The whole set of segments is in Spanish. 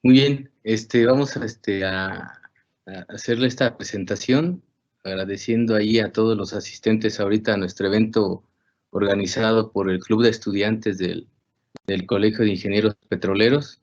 Muy bien, vamos a hacerle esta presentación, agradeciendo ahí a todos los asistentes ahorita a nuestro evento organizado por el Club de Estudiantes del Colegio de Ingenieros Petroleros.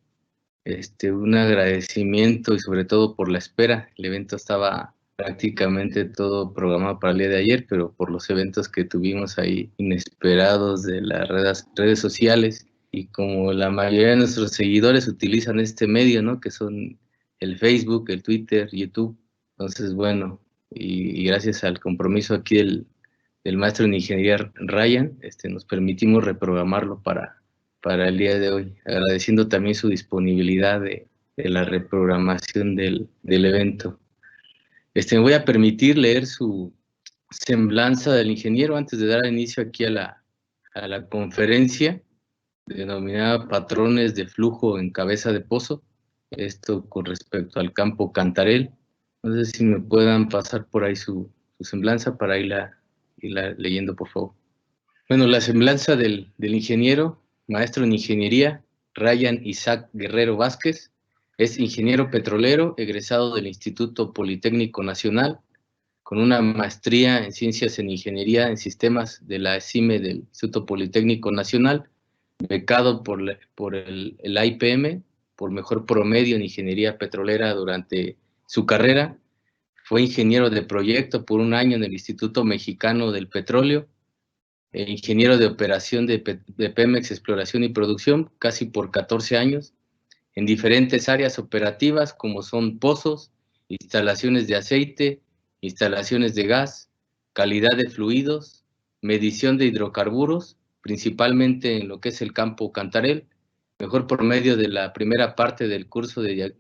Un agradecimiento y sobre todo por la espera. El evento estaba prácticamente todo programado para el día de ayer, pero por los eventos que tuvimos ahí inesperados de las redes sociales, y como la mayoría de nuestros seguidores utilizan este medio, ¿no? Que son el Facebook, el Twitter, YouTube. Entonces, bueno, y gracias al compromiso aquí del maestro en ingeniería Ryan, nos permitimos reprogramarlo para el día de hoy, agradeciendo también su disponibilidad de la reprogramación del evento. Me voy a permitir leer su semblanza del ingeniero antes de dar inicio aquí a la conferencia denominada Patrones de Flujo en Cabeza de Pozo, esto con respecto al campo Cantarell. No sé si me puedan pasar por ahí su semblanza para irla leyendo, por favor. Bueno, la semblanza del ingeniero, maestro en ingeniería, Ryan Isaac Guerrero Vázquez, es ingeniero petrolero, egresado del Instituto Politécnico Nacional, con una maestría en Ciencias en Ingeniería en Sistemas de la ESIME del Instituto Politécnico Nacional, becado por el IPM, por mejor promedio en Ingeniería Petrolera durante su carrera. Fue ingeniero de proyecto por un año en el Instituto Mexicano del Petróleo, ingeniero de operación de Pemex Exploración y Producción, casi por 14 años, en diferentes áreas operativas como son pozos, instalaciones de aceite, instalaciones de gas, calidad de fluidos, medición de hidrocarburos, principalmente en lo que es el campo Cantarell, mejor por medio de la primera parte del curso de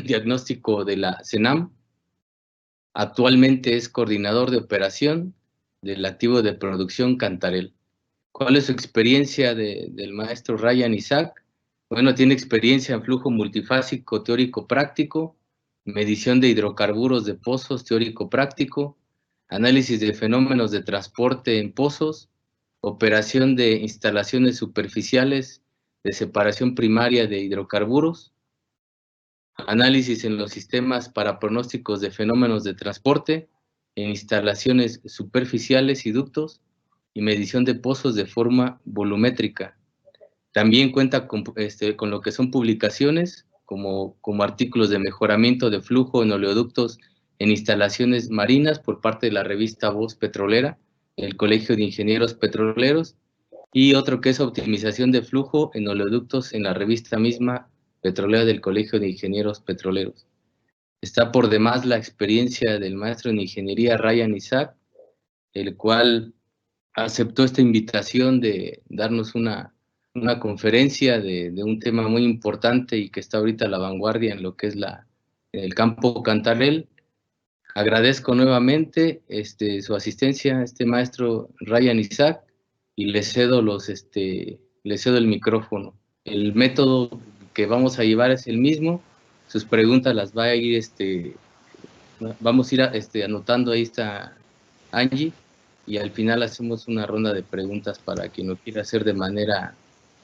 diagnóstico de la CENAM. Actualmente es coordinador de operación del activo de producción Cantarell. ¿Cuál es su experiencia del maestro Ryan Isaac? Bueno, tiene experiencia en flujo multifásico teórico-práctico, medición de hidrocarburos de pozos teórico-práctico, análisis de fenómenos de transporte en pozos, operación de instalaciones superficiales de separación primaria de hidrocarburos, análisis en los sistemas para pronósticos de fenómenos de transporte, en instalaciones superficiales y ductos, y medición de pozos de forma volumétrica. También cuenta con lo que son publicaciones, como artículos de mejoramiento de flujo en oleoductos en instalaciones marinas por parte de la revista Voz Petrolera, el Colegio de Ingenieros Petroleros, y otro que es optimización de flujo en oleoductos en la revista misma petrolera del Colegio de Ingenieros Petroleros. Está por demás la experiencia del maestro en ingeniería Ryan Isaac, el cual aceptó esta invitación de darnos una conferencia de un tema muy importante y que está ahorita a la vanguardia en lo que es el campo Cantarell. Agradezco nuevamente su asistencia a este maestro Ryan Isaac y le cedo el micrófono. El método que vamos a llevar es el mismo. Sus preguntas las va a ir vamos a ir anotando. Ahí está Angie, y al final hacemos una ronda de preguntas para quien lo quiera hacer de manera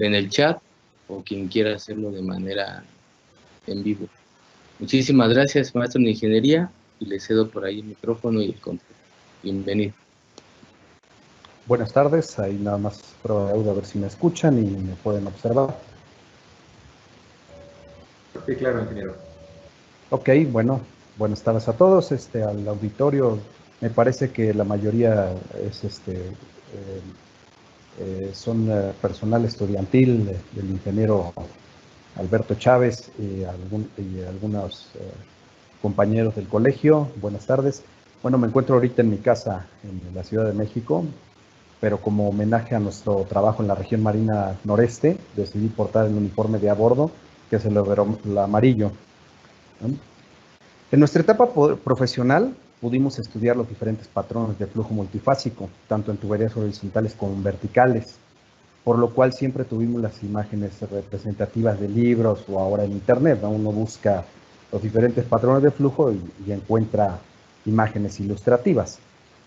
en el chat o quien quiera hacerlo de manera en vivo. Muchísimas gracias, maestro de ingeniería, y le cedo por ahí el micrófono y el control. Bienvenido. Buenas tardes, ahí nada más prueba de audio a ver si me escuchan y me pueden observar. Sí, claro, ingeniero. Ok, bueno, buenas tardes a todos, al auditorio. Me parece que la mayoría es son personal estudiantil del ingeniero Alberto Chávez y algunos compañeros del colegio. Buenas tardes. Bueno, me encuentro ahorita en mi casa en la Ciudad de México, pero como homenaje a nuestro trabajo en la región marina noreste, decidí portar el uniforme de a bordo, que es el amarillo. En nuestra etapa profesional pudimos estudiar los diferentes patrones de flujo multifásico, tanto en tuberías horizontales como en verticales, por lo cual siempre tuvimos las imágenes representativas de libros o ahora en internet, ¿no? Uno busca los diferentes patrones de flujo y encuentra imágenes ilustrativas.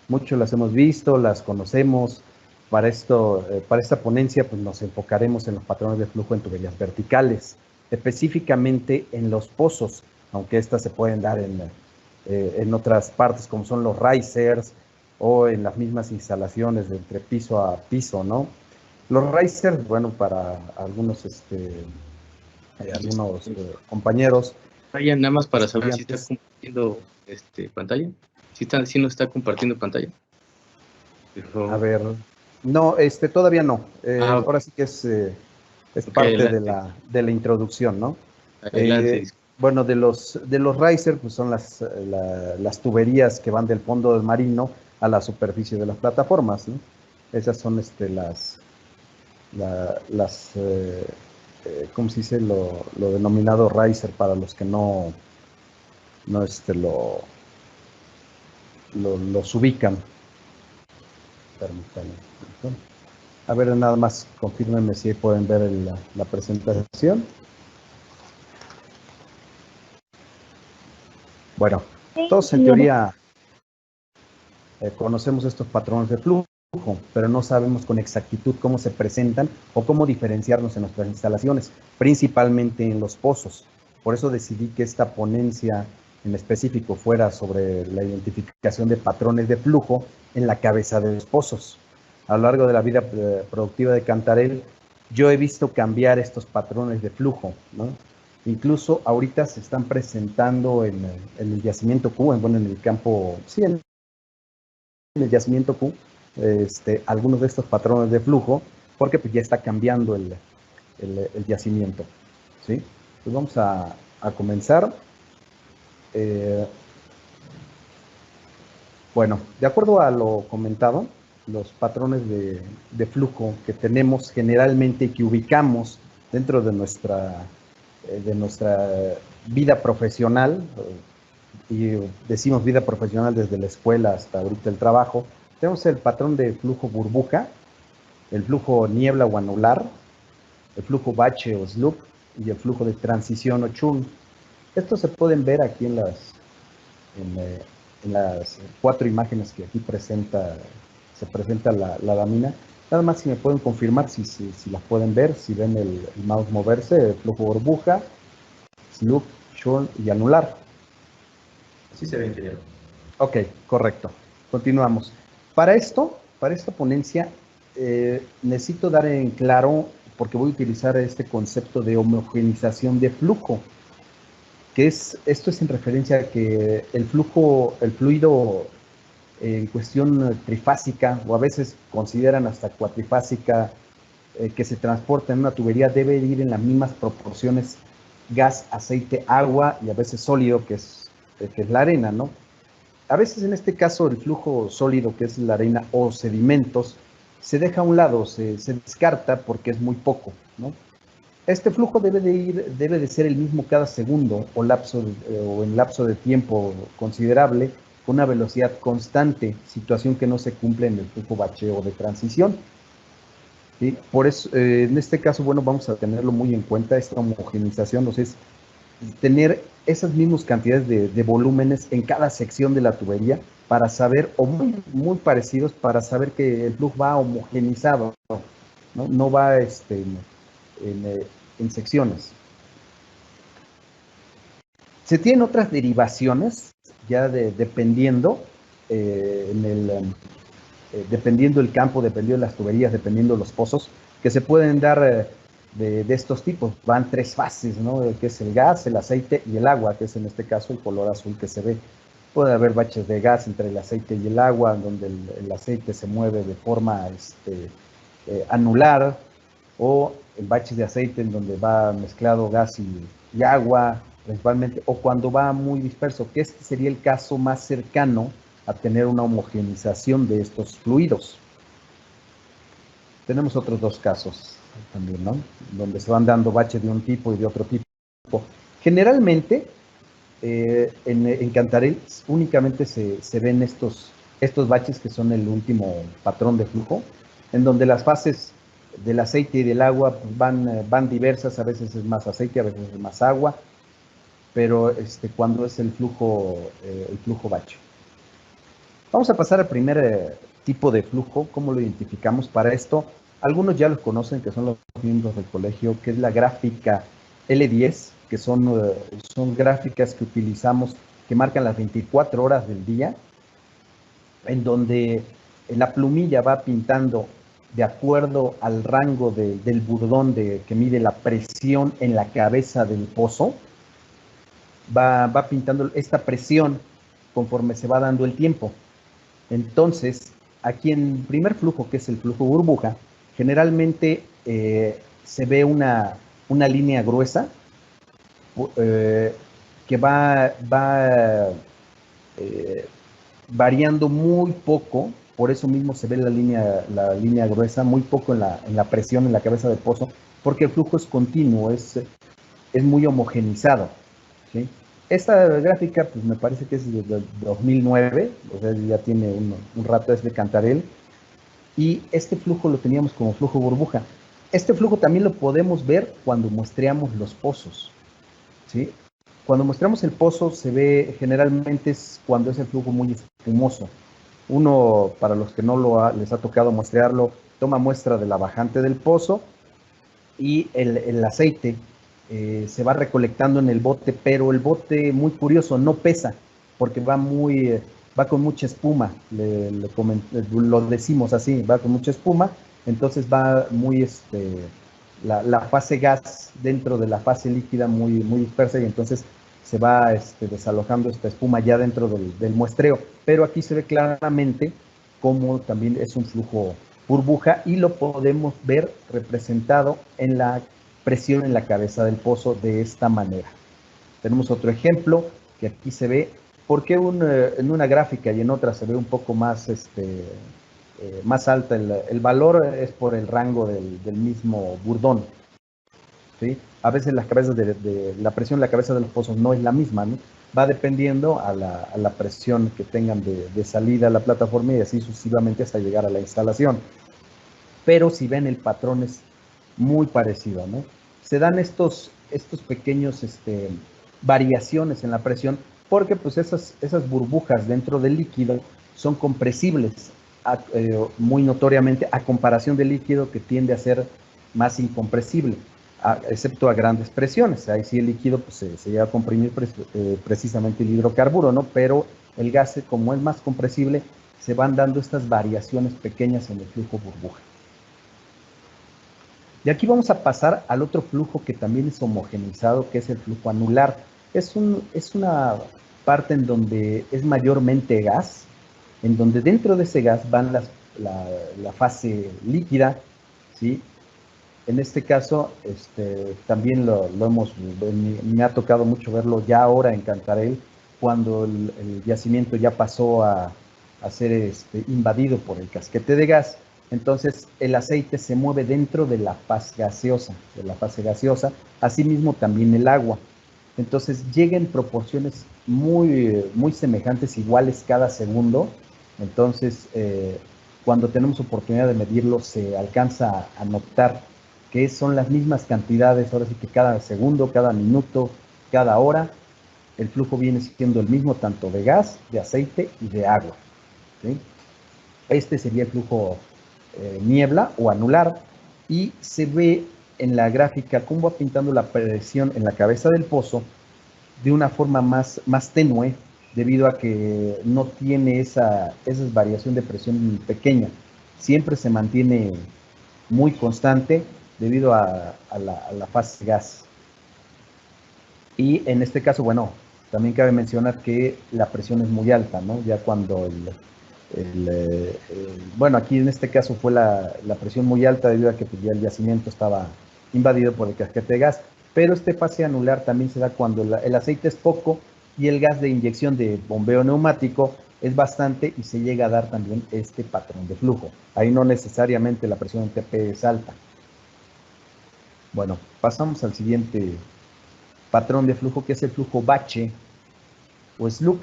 Muchos las hemos visto, las conocemos. Para esta ponencia pues nos enfocaremos en los patrones de flujo en tuberías verticales. específicamente en los pozos, aunque estas se pueden dar en otras partes, como son los risers o en las mismas instalaciones de entre piso a piso, ¿no? Los risers, bueno, para algunos, compañeros. Nada más para saber si está estudiantes, compartiendo pantalla. Si no está compartiendo pantalla. a ver, no, todavía no. Okay. Ahora sí que es parte adelante. de la introducción, ¿no? Adelante. Bueno, de los risers, pues son las tuberías que van del fondo del marino a la superficie de las plataformas, ¿no? Esas son ¿cómo se dice? Lo denominado riser para los que no los ubican. Permítanme. A ver, nada más confírmenme si pueden ver la presentación. Bueno, todos en teoría conocemos estos patrones de flujo, pero no sabemos con exactitud cómo se presentan o cómo diferenciarnos en nuestras instalaciones, principalmente en los pozos. Por eso decidí que esta ponencia en específico fuera sobre la identificación de patrones de flujo en la cabeza de los pozos. A lo largo de la vida productiva de Cantarell, yo he visto cambiar estos patrones de flujo, ¿no? Incluso ahorita se están presentando en el yacimiento Q, en el campo, sí, en el yacimiento Q, algunos de estos patrones de flujo, porque pues ya está cambiando el yacimiento, ¿sí? Pues vamos a comenzar. Bueno, de acuerdo a lo comentado, los patrones de flujo que tenemos generalmente, que ubicamos dentro de nuestra vida profesional, y decimos vida profesional desde la escuela hasta ahorita el trabajo, tenemos el patrón de flujo burbuja, el flujo niebla o anular, el flujo bache o sloop y el flujo de transición o churn. Estos se pueden ver aquí en las 4 imágenes que aquí se presenta la lámina. Nada más si me pueden confirmar si las pueden ver, si ven el mouse moverse, el flujo burbuja, sloop, churn y anular. Sí se ve, ingeniero. Ok, correcto. Continuamos. Para esta ponencia, necesito dar en claro, porque voy a utilizar este concepto de homogeneización de flujo, que esto es en referencia a que el fluido en cuestión trifásica, o a veces consideran hasta cuatrifásica, que se transporta en una tubería, debe ir en las mismas proporciones gas, aceite, agua y a veces sólido, que es la arena, ¿no? A veces en este caso el flujo sólido, que es la arena o sedimentos, se deja a un lado, se descarta porque es muy poco, ¿no? Este flujo debe de ser el mismo cada segundo o en lapso de tiempo considerable, con una velocidad constante, situación que no se cumple en el flujo bacheo de transición. ¿Sí? Por eso, en este caso, bueno, vamos a tenerlo muy en cuenta, esta homogeneización, o sea, es tener esas mismas cantidades de volúmenes en cada sección de la tubería para saber, o muy parecidos, para saber que el flujo va homogeneizado, no va en secciones. Se tienen otras derivaciones, ya dependiendo dependiendo el campo, dependiendo de las tuberías, dependiendo de los pozos, que se pueden dar de estos tipos. Van 3 fases, ¿no? Que es el gas, el aceite y el agua, que es en este caso el color azul que se ve. Puede haber baches de gas entre el aceite y el agua, donde el aceite se mueve de forma anular, o en baches de aceite en donde va mezclado gas y agua, principalmente, o cuando va muy disperso, que este sería el caso más cercano a tener una homogeneización de estos fluidos. Tenemos otros 2 casos también, ¿no? Donde se van dando baches de un tipo y de otro tipo. Generalmente, en Cantarell únicamente se ven estos baches que son el último patrón de flujo, en donde las fases del aceite y del agua van diversas, a veces es más aceite, a veces es más agua, pero cuando es el flujo bache. Vamos a pasar al primer tipo de flujo, ¿cómo lo identificamos? Para esto, algunos ya los conocen, que son los miembros del colegio, que es la gráfica L10, que son gráficas que utilizamos, que marcan las 24 horas del día, en donde la plumilla va pintando de acuerdo al rango del burdón que mide la presión en la cabeza del pozo, va pintando esta presión conforme se va dando el tiempo. Entonces, aquí en el primer flujo, que es el flujo burbuja, generalmente se ve una línea gruesa que va variando muy poco, por eso mismo se ve la línea gruesa, muy poco en la presión en la cabeza del pozo, porque el flujo es continuo, es muy homogenizado, ¿sí? Esta gráfica, pues me parece que es de 2009, o sea, ya tiene un rato, es de Cantarell, y este flujo lo teníamos como flujo burbuja. Este flujo también lo podemos ver cuando muestreamos los pozos, ¿sí? Cuando muestramos el pozo se ve, generalmente es cuando es el flujo muy espumoso. Uno, para los que no les ha tocado muestrearlo, toma muestra de la bajante del pozo y el aceite se va recolectando en el bote, pero el bote, muy curioso, no pesa, porque va con mucha espuma, lo decimos así, va con mucha espuma, entonces va muy, la fase gas dentro de la fase líquida muy dispersa, y entonces se va desalojando esta espuma ya dentro del muestreo, pero aquí se ve claramente cómo también es un flujo burbuja, y lo podemos ver representado en la presión en la cabeza del pozo de esta manera. Tenemos otro ejemplo que aquí se ve, porque en una gráfica y en otra se ve un poco más, más alta el valor, es por el rango del mismo burdón, ¿sí? A veces las cabezas la presión en la cabeza de los pozos no es la misma, ¿no? Va dependiendo a la presión que tengan de salida a la plataforma, y así sucesivamente hasta llegar a la instalación. Pero si ven, el patrón es muy parecido, ¿no? Se dan estos pequeños variaciones en la presión, porque pues esas burbujas dentro del líquido son compresibles muy notoriamente, a comparación del líquido, que tiende a ser más incompresible, excepto a grandes presiones. Ahí sí el líquido pues, se llega a comprimir precisamente el hidrocarburo, ¿no? Pero el gas, como es más compresible, se van dando estas variaciones pequeñas en el flujo burbuja. Y aquí vamos a pasar al otro flujo que también es homogeneizado, que es el flujo anular. Es una parte en donde es mayormente gas, en donde dentro de ese gas van la fase líquida, ¿sí? En este caso, también me ha tocado mucho verlo ya ahora en Cantarell, cuando el yacimiento ya pasó a ser invadido por el casquete de gas. Entonces el aceite se mueve dentro de la fase gaseosa, asimismo también el agua. Entonces llega en proporciones muy semejantes, iguales cada segundo. Entonces cuando tenemos oportunidad de medirlo, se alcanza a notar que son las mismas cantidades, ahora sí que cada segundo, cada minuto, cada hora, el flujo viene siendo el mismo, tanto de gas, de aceite y de agua, ¿sí? Este sería el flujo niebla o anular, y se ve en la gráfica cómo va pintando la presión en la cabeza del pozo de una forma más tenue, debido a que no tiene esa variación de presión pequeña, siempre se mantiene muy constante debido a la fase gas. Y en este caso, bueno, también cabe mencionar que la presión es muy alta, ¿no? Ya cuando bueno, aquí en este caso fue la presión muy alta debido a que pues, ya el yacimiento estaba invadido por el casquete de gas, pero fase anular también se da cuando el aceite es poco y el gas de inyección de bombeo neumático es bastante, y se llega a dar también este patrón de flujo. Ahí no necesariamente la presión en TP es alta. Bueno, pasamos al siguiente patrón de flujo, que es el flujo bache o slug.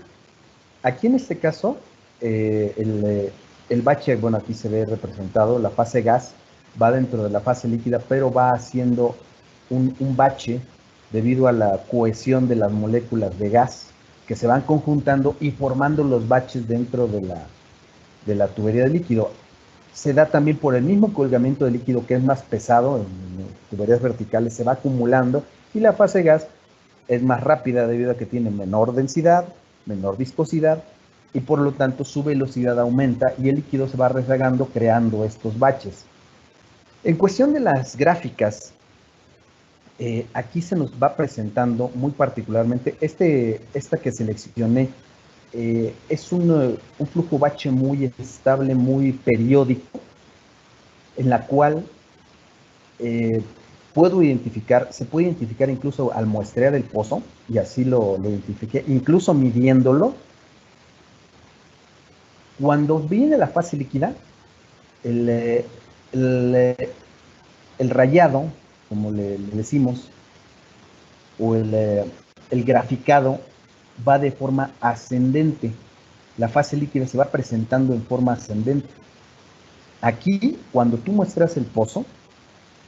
Aquí en este caso, el bache, bueno, aquí se ve representado, la fase gas va dentro de la fase líquida, pero va haciendo un bache debido a la cohesión de las moléculas de gas que se van conjuntando y formando los baches dentro de la tubería de líquido. Se da también por el mismo colgamiento de líquido, que es más pesado, en tuberías verticales se va acumulando, Y la fase gas es más rápida debido a que tiene menor densidad, menor viscosidad, y por lo tanto su velocidad aumenta y el líquido se va rezagando creando estos baches. En cuestión de las gráficas, aquí se nos va presentando muy particularmente, esta que seleccioné, es un flujo bache muy estable, muy periódico, en la cual se puede identificar incluso al muestrear el pozo, y así lo identifiqué, incluso midiéndolo. Cuando viene la fase líquida, el rayado, como le decimos, o el graficado va de forma ascendente. La fase líquida se va presentando en forma ascendente. Aquí, cuando tú muestras el pozo,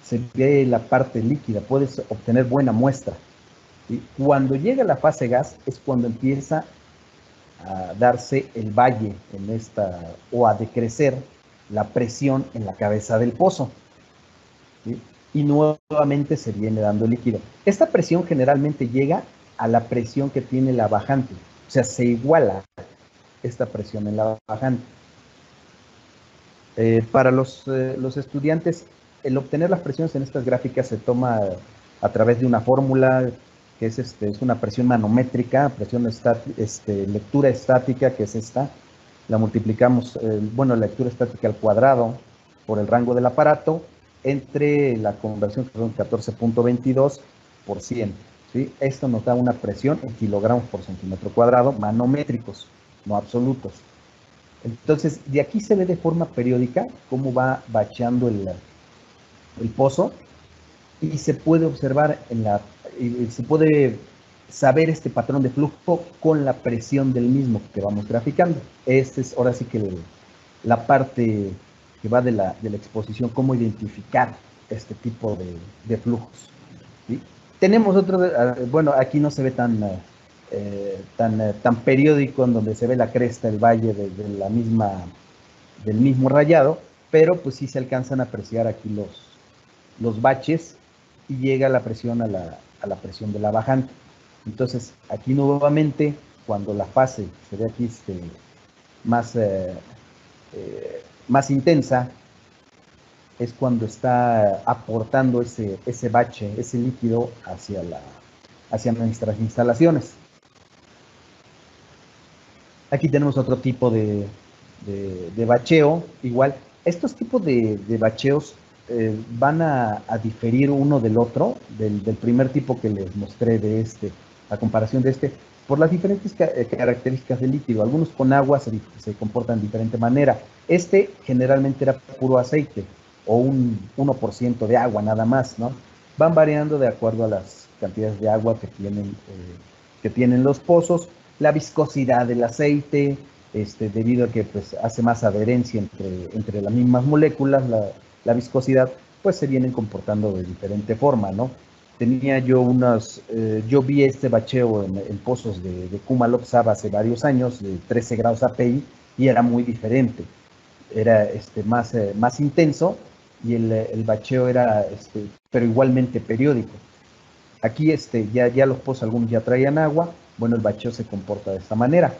se ve la parte líquida, puedes obtener buena muestra. ¿Sí? Cuando llega la fase gas es cuando empieza a darse el valle o a decrecer la presión en la cabeza del pozo. ¿Sí? Y nuevamente se viene dando líquido. Esta presión generalmente llega a la presión que tiene la bajante, o sea, se iguala esta presión en la bajante. Para los estudiantes, el obtener las presiones en estas gráficas se toma a través de una fórmula que es una presión manométrica, lectura estática, que es esta. La multiplicamos, lectura estática al cuadrado por el rango del aparato entre la conversión, que son 14.22 por 100. ¿Sí? Esto nos da una presión en kilogramos por centímetro cuadrado, manométricos, no absolutos. Entonces, de aquí se ve de forma periódica cómo va bacheando el pozo, y se puede observar se puede saber este patrón de flujo con la presión del mismo que vamos graficando. Este es ahora sí que la parte que va de la exposición, cómo identificar este tipo de flujos. ¿Sí? Tenemos otro, aquí no se ve tan periódico, en donde se ve la cresta, el valle del mismo rayado, pero pues sí se alcanzan a apreciar aquí los baches y llega la presión a la presión de la bajante. Entonces, aquí nuevamente, cuando la fase se ve aquí más intensa, es cuando está aportando ese bache, ese líquido hacia nuestras instalaciones. Aquí tenemos otro tipo de bacheo. Igual, estos tipos de bacheos van a diferir uno del otro, del primer tipo que les mostré a comparación de por las diferentes características del líquido. Algunos con agua se comportan de diferente manera. Generalmente era puro aceite, o un 1% de agua nada más, ¿no? Van variando de acuerdo a las cantidades de agua que tienen los pozos, la viscosidad del aceite, debido a que pues hace más adherencia entre las mismas moléculas, la viscosidad, pues se vienen comportando de diferente forma, ¿no? Tenía yo yo vi este bacheo en pozos de Kumalop-Saba hace varios años, de 13 grados API, y era muy diferente. Era más intenso, y el bacheo era, pero igualmente periódico. Aquí ya los pozos, algunos ya traían agua, bueno, el bacheo se comporta de esta manera.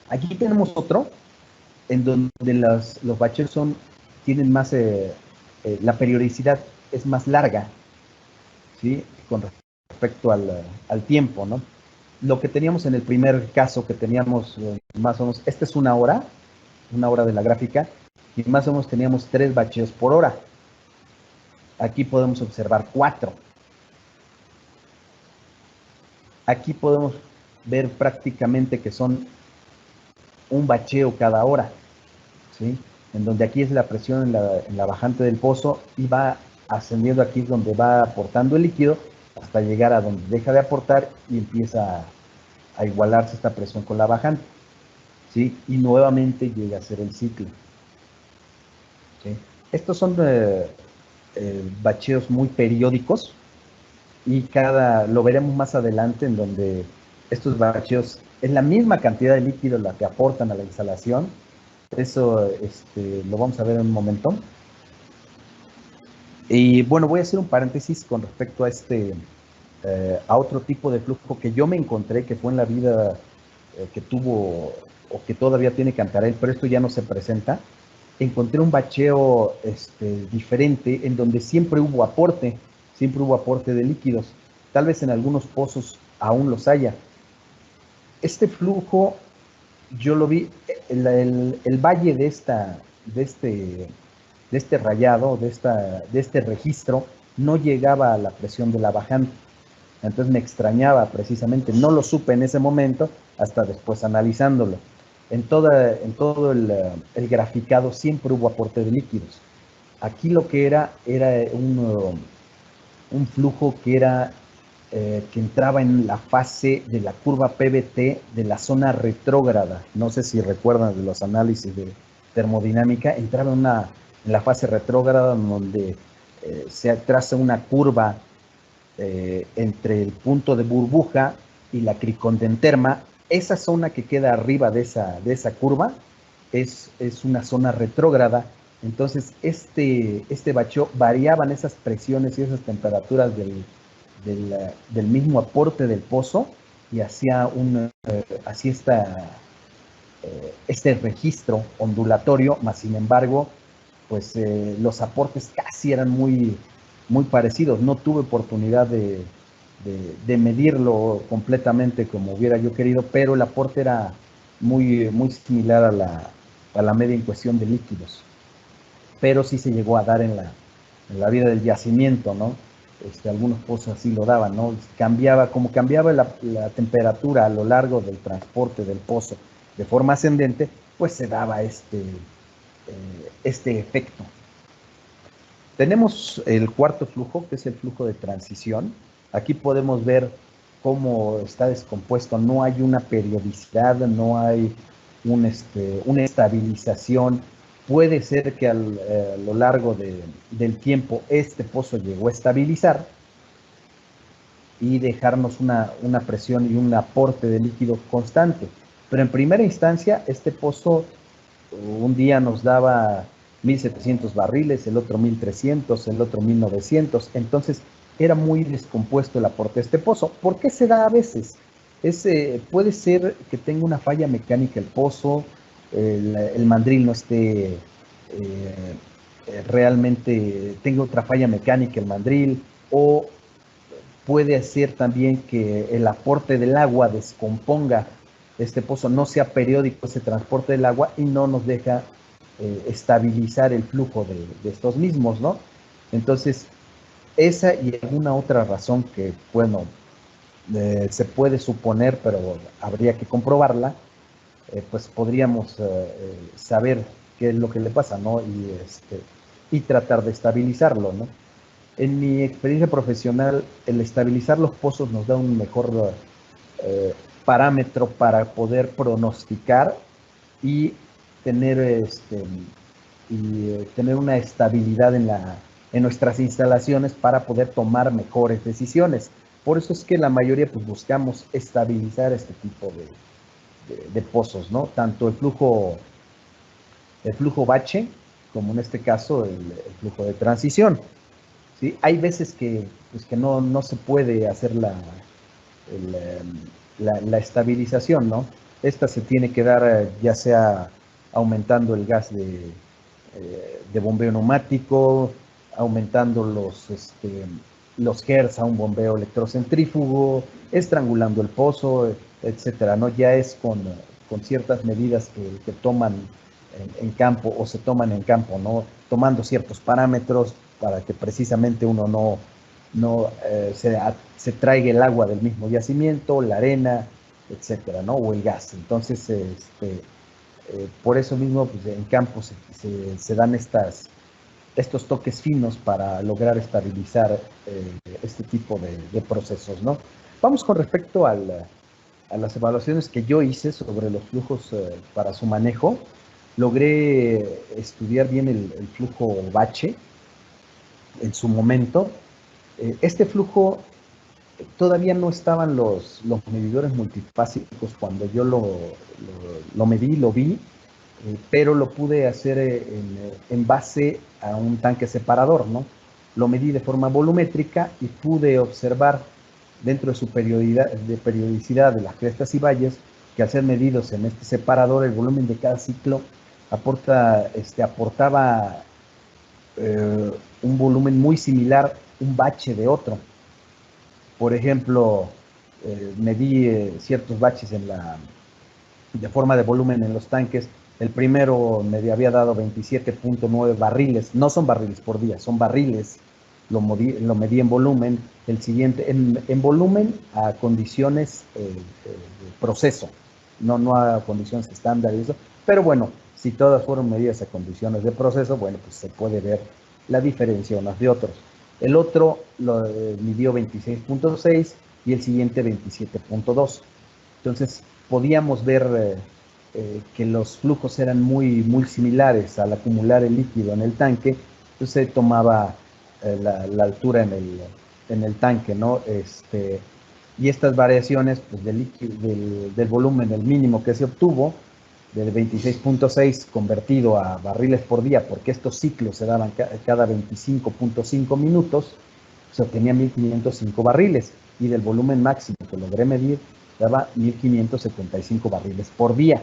Aquí tenemos otro, en donde los bacheos tienen más, la periodicidad es más larga, ¿sí? Con respecto al tiempo, ¿no? Lo que teníamos en el primer caso, que teníamos más o menos, esta es una hora de la gráfica, y más o menos teníamos 3 bacheos por hora. Aquí podemos observar 4. Aquí podemos ver prácticamente que son un bacheo cada hora, ¿sí? En donde aquí es la presión en la bajante del pozo, y va ascendiendo. Aquí es donde va aportando el líquido hasta llegar a donde deja de aportar y empieza a igualarse esta presión con la bajante, ¿sí? Y nuevamente llega a ser el ciclo, ¿sí? Estos son bacheos muy periódicos, y lo veremos más adelante, en donde estos bacheos es la misma cantidad de líquido la que aportan a la instalación. Eso lo vamos a ver en un momento. Y bueno, voy a hacer un paréntesis con respecto a a otro tipo de flujo que yo me encontré, que fue en la vida que tuvo o que todavía tiene Cantarell, pero esto ya no se presenta. Encontré un bacheo diferente en donde siempre hubo aporte de líquidos. Tal vez en algunos pozos aún los haya. Este flujo yo lo vi, el valle de este rayado, de este registro, no llegaba a la presión de la bajante. Entonces me extrañaba precisamente, no lo supe en ese momento, hasta después analizándolo. En todo el graficado siempre hubo aporte de líquidos. Aquí lo que era un flujo que entraba en la fase de la curva PVT de la zona retrógrada. No sé si recuerdan de los análisis de termodinámica, entraba en la fase retrógrada donde se traza una curva entre el punto de burbuja y la cricondenterma. Esa zona que queda arriba de esa curva es una zona retrógrada. Entonces, este bacheo variaban esas presiones y esas temperaturas del mismo aporte del pozo y hacía este registro ondulatorio, más sin embargo, pues los aportes casi eran muy, muy parecidos. No tuve oportunidad de medirlo completamente como hubiera yo querido, pero el aporte era muy, muy similar a la media en cuestión de líquidos. Pero sí se llegó a dar en la vida del yacimiento, ¿no? Algunos pozos así lo daban, ¿no? Como cambiaba la temperatura a lo largo del transporte del pozo de forma ascendente, pues se daba este efecto. Tenemos el cuarto flujo, que es el flujo de transición. Aquí podemos ver cómo está descompuesto. No hay una periodicidad, no hay una estabilización. Puede ser que a lo largo del tiempo este pozo llegó a estabilizar y dejarnos una presión y un aporte de líquido constante. Pero en primera instancia, este pozo un día nos daba 1.700 barriles, el otro 1.300, el otro 1.900. Entonces, era muy descompuesto el aporte de este pozo. ¿Por qué se da a veces? Puede ser que tenga una falla mecánica el pozo, el mandril no esté realmente, tenga otra falla mecánica el mandril, o puede ser también que el aporte del agua descomponga este pozo, no sea periódico ese transporte del agua y no nos deja estabilizar el flujo de estos mismos, ¿no? Entonces, esa y alguna otra razón que, bueno, se puede suponer, pero habría que comprobarla, pues podríamos saber qué es lo que le pasa, ¿no? Y tratar de estabilizarlo, ¿no? En mi experiencia profesional, el estabilizar los pozos nos da un mejor parámetro para poder pronosticar y tener, tener una estabilidad en nuestras instalaciones para poder tomar mejores decisiones. Por eso es que la mayoría pues, buscamos estabilizar este tipo de pozos, ¿no? Tanto el flujo bache, como en este caso el flujo de transición. ¿Sí? Hay veces que no se puede hacer la estabilización, ¿no? Esta se tiene que dar ya sea aumentando el gas de bombeo neumático, aumentando los hertz a un bombeo electrocentrífugo, estrangulando el pozo, etcétera, ¿no? Ya es con ciertas medidas que toman en campo o se toman en campo, ¿no? Tomando ciertos parámetros para que precisamente uno no se traiga el agua del mismo yacimiento, la arena, etcétera, ¿no? O el gas. Entonces, por eso mismo, pues, en campo se dan estos toques finos para lograr estabilizar este tipo de procesos, ¿no? Vamos con respecto a las evaluaciones que yo hice sobre los flujos para su manejo. Logré estudiar bien el flujo bache en su momento. Este flujo todavía no estaban los medidores multifásicos cuando yo lo medí, lo vi, pero lo pude hacer en base a un tanque separador, ¿no? Lo medí de forma volumétrica y pude observar dentro de su periodicidad de las crestas y valles, que al ser medidos en este separador, el volumen de cada ciclo aportaba un volumen muy similar, un bache de otro. Por ejemplo, medí ciertos baches de forma de volumen en los tanques. El primero me había dado 27.9 barriles, no son barriles por día, son barriles, lo medí en volumen. El siguiente, en volumen a condiciones de proceso, no a condiciones estándar y eso, pero bueno, si todas fueron medidas a condiciones de proceso, bueno, pues se puede ver la diferencia unos de otros. El otro lo midió 26.6 y el siguiente 27.2. Entonces, podíamos ver que los flujos eran muy similares al acumular el líquido en el tanque. Entonces, se tomaba la altura en el tanque, ¿no? Y estas variaciones pues, del volumen, el mínimo que se obtuvo, del 26.6 convertido a barriles por día, porque estos ciclos se daban cada 25.5 minutos, se obtenía 1505 barriles, y del volumen máximo que logré medir daba 1575 barriles por día.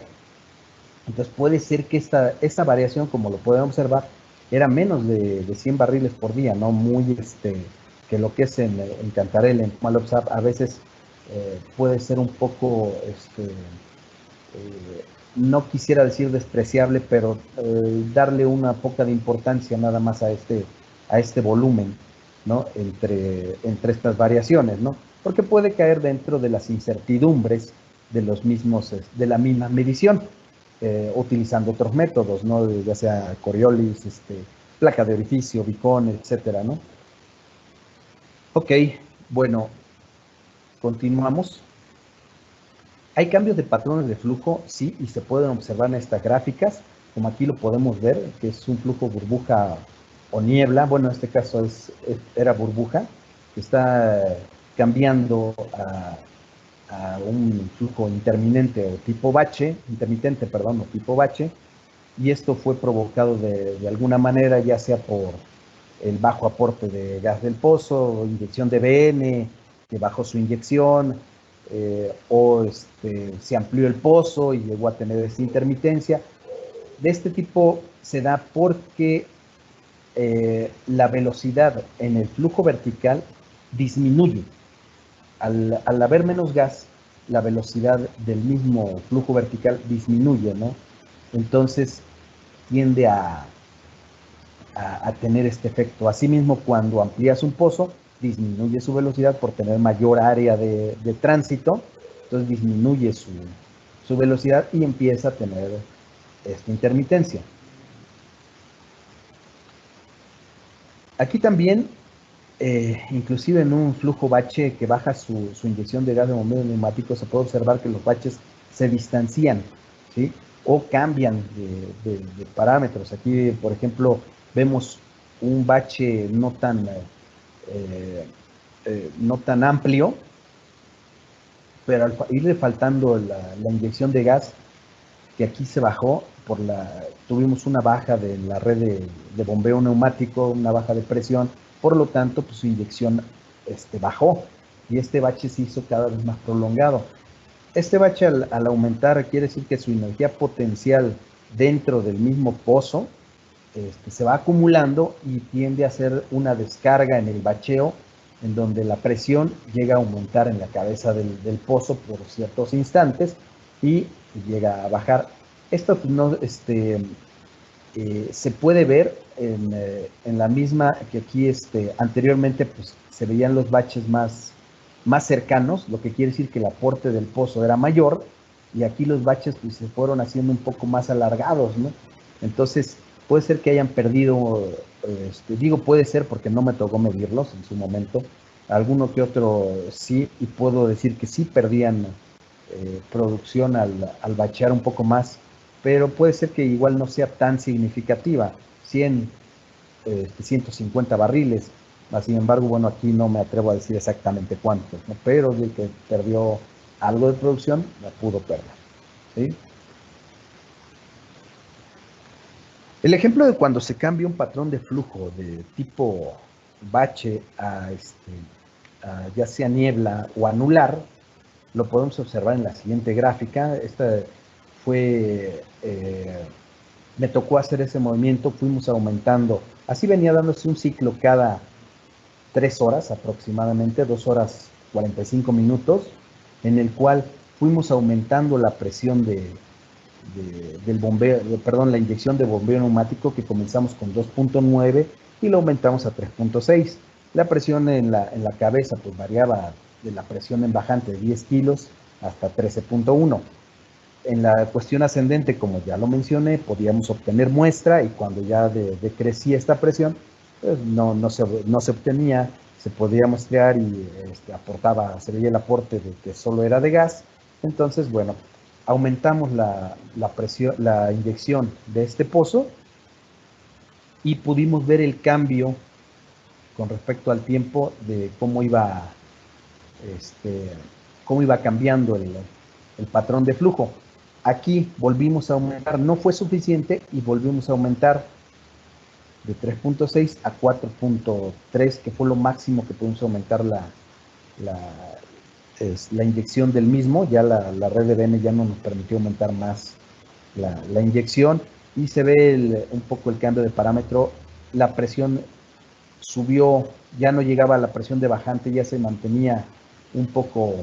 Entonces puede ser que esta variación, como lo pueden observar, era menos de 100 barriles por día, no muy que lo que es en Cantarell, en Malopsap, a veces puede ser un poco no quisiera decir despreciable, pero darle una poca de importancia nada más a este volumen, ¿no? Entre estas variaciones, ¿no? Porque puede caer dentro de las incertidumbres de la misma medición, utilizando otros métodos, ¿no? Ya sea Coriolis, placa de orificio, Bicon, etcétera, ¿no? Ok, bueno, continuamos. Hay cambios de patrones de flujo, sí, y se pueden observar en estas gráficas, como aquí lo podemos ver, que es un flujo burbuja o niebla. Bueno, en este caso era burbuja, que está cambiando a un flujo intermitente o tipo bache, y esto fue provocado de alguna manera, ya sea por el bajo aporte de gas del pozo, inyección de BN, que bajó su inyección, o se amplió el pozo y llegó a tener esa intermitencia. De este tipo se da porque la velocidad en el flujo vertical disminuye. Al haber menos gas, la velocidad del mismo flujo vertical disminuye, ¿no? Entonces tiende a tener este efecto. Asimismo, cuando amplías un pozo, disminuye su velocidad por tener mayor área de tránsito, entonces disminuye su velocidad y empieza a tener esta intermitencia. Aquí también, inclusive en un flujo bache que baja su inyección de gas de bombeo neumático, se puede observar que los baches se distancian, ¿sí? O cambian de parámetros. Aquí, por ejemplo, vemos un bache no tan amplio, pero al irle faltando la inyección de gas, que aquí se bajó, tuvimos una baja de la red de bombeo neumático, una baja de presión, por lo tanto, pues su inyección bajó, y este bache se hizo cada vez más prolongado. Este bache al aumentar quiere decir que su energía potencial dentro del mismo pozo se va acumulando y tiende a hacer una descarga en el bacheo, en donde la presión llega a aumentar en la cabeza del pozo por ciertos instantes y llega a bajar. Esto pues, no, se puede ver en la misma que aquí anteriormente pues, se veían los baches más cercanos, lo que quiere decir que el aporte del pozo era mayor, y aquí los baches pues, se fueron haciendo un poco más alargados, ¿no? Entonces, puede ser que hayan perdido, digo puede ser porque no me tocó medirlos en su momento, alguno que otro sí, y puedo decir que sí perdían producción al bachear un poco más, pero puede ser que igual no sea tan significativa, 100, 150 barriles. Sin embargo, bueno, aquí no me atrevo a decir exactamente cuántos, ¿no? Pero de que perdió algo de producción, la pudo perder, ¿sí? El ejemplo de cuando se cambia un patrón de flujo de tipo bache ya sea niebla o anular, lo podemos observar en la siguiente gráfica. Esta fue, me tocó hacer ese movimiento, fuimos aumentando, así venía dándose un ciclo cada 3 horas aproximadamente, 2 horas 45 minutos, en el cual fuimos aumentando la presión del bombeo, perdón, la inyección de bombeo neumático, que comenzamos con 2.9 y lo aumentamos a 3.6. La presión en la cabeza pues variaba de la presión en bajante de 10 kilos hasta 13.1. En la cuestión ascendente, como ya lo mencioné, podíamos obtener muestra, y cuando ya decrecía esta presión, pues no se obtenía, se podía muestrear y se veía el aporte de que solo era de gas. Entonces, bueno, aumentamos la presión, la inyección de este pozo, y pudimos ver el cambio con respecto al tiempo de cómo iba cambiando el patrón de flujo. Aquí volvimos a aumentar, no fue suficiente, y volvimos a aumentar de 3.6 a 4.3, que fue lo máximo que pudimos aumentar la inyección del mismo. Ya la red de BN ya no nos permitió aumentar más la inyección, y se ve un poco el cambio de parámetro. La presión subió, ya no llegaba a la presión de bajante, ya se mantenía un poco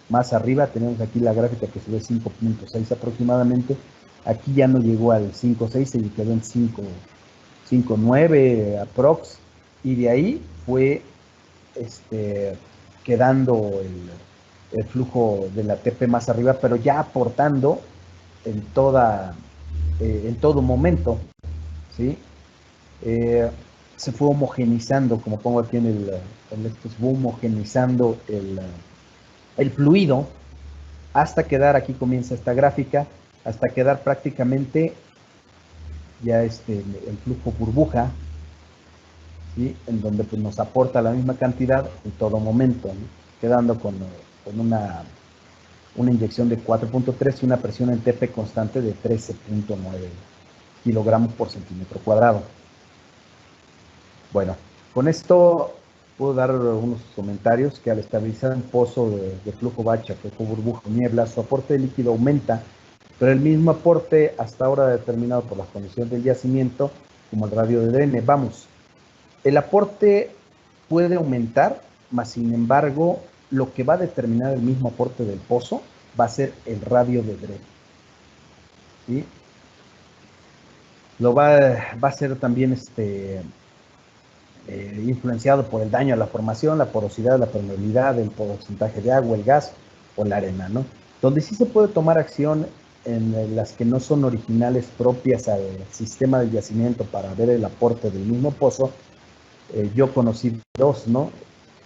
más arriba. Tenemos aquí la gráfica que se ve 5.6 aproximadamente. Aquí ya no llegó al 5.6, se quedó en 5.9 aprox, y de ahí fue quedando el flujo de la TP más arriba, pero ya aportando en todo momento, ¿sí? Se fue homogenizando, como pongo aquí en se fue homogenizando el fluido, hasta quedar, aquí comienza esta gráfica, hasta quedar prácticamente ya el flujo burbuja, ¿sí? En donde pues nos aporta la misma cantidad en todo momento, ¿no? Quedando con una inyección de 4.3 y una presión en TP constante de 13.9 kilogramos por centímetro cuadrado. Bueno, con esto puedo dar unos comentarios: que al estabilizar un pozo de flujo bacha, flujo burbuja, niebla, su aporte de líquido aumenta, pero el mismo aporte hasta ahora determinado por las condiciones del yacimiento, como el radio de drene. Vamos, el aporte puede aumentar, mas sin embargo, lo que va a determinar el mismo aporte del pozo va a ser el radio de drene, ¿sí? Lo va a ser también influenciado por el daño a la formación, la porosidad, la permeabilidad, el porcentaje de agua, el gas o la arena, ¿no? Donde sí se puede tomar acción en las que no son originales, propias al sistema de yacimiento, para ver el aporte del mismo pozo. Yo conocí dos, ¿no?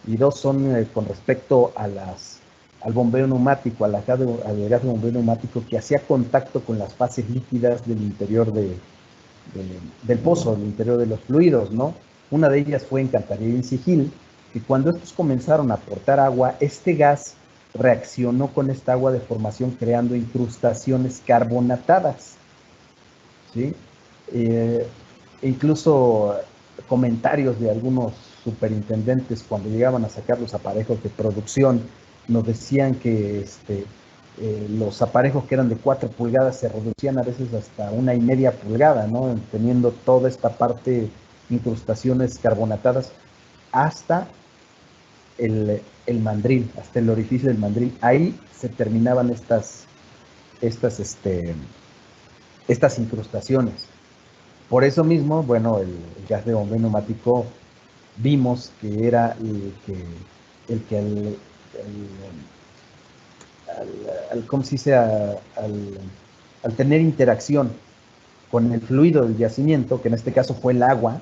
Y dos son con respecto a al bombeo neumático, al gas de bombeo neumático, que hacía contacto con las fases líquidas del interior del pozo, del interior de los fluidos, ¿no? Una de ellas fue en Cantarillo y en Sigil, que cuando estos comenzaron a aportar agua, este gas reaccionó con esta agua de formación, creando incrustaciones carbonatadas, ¿sí? Incluso comentarios de algunos superintendentes, cuando llegaban a sacar los aparejos de producción, nos decían que los aparejos que eran de 4 pulgadas se reducían a veces hasta 1.5 pulgadas, ¿no? Teniendo toda esta parte, incrustaciones carbonatadas, hasta el mandril, hasta el orificio del mandril. Ahí se terminaban estas incrustaciones. Por eso mismo, bueno, el gas de bombeo neumático vimos que era ¿cómo se dice? Al tener interacción con el fluido del yacimiento, que en este caso fue el agua,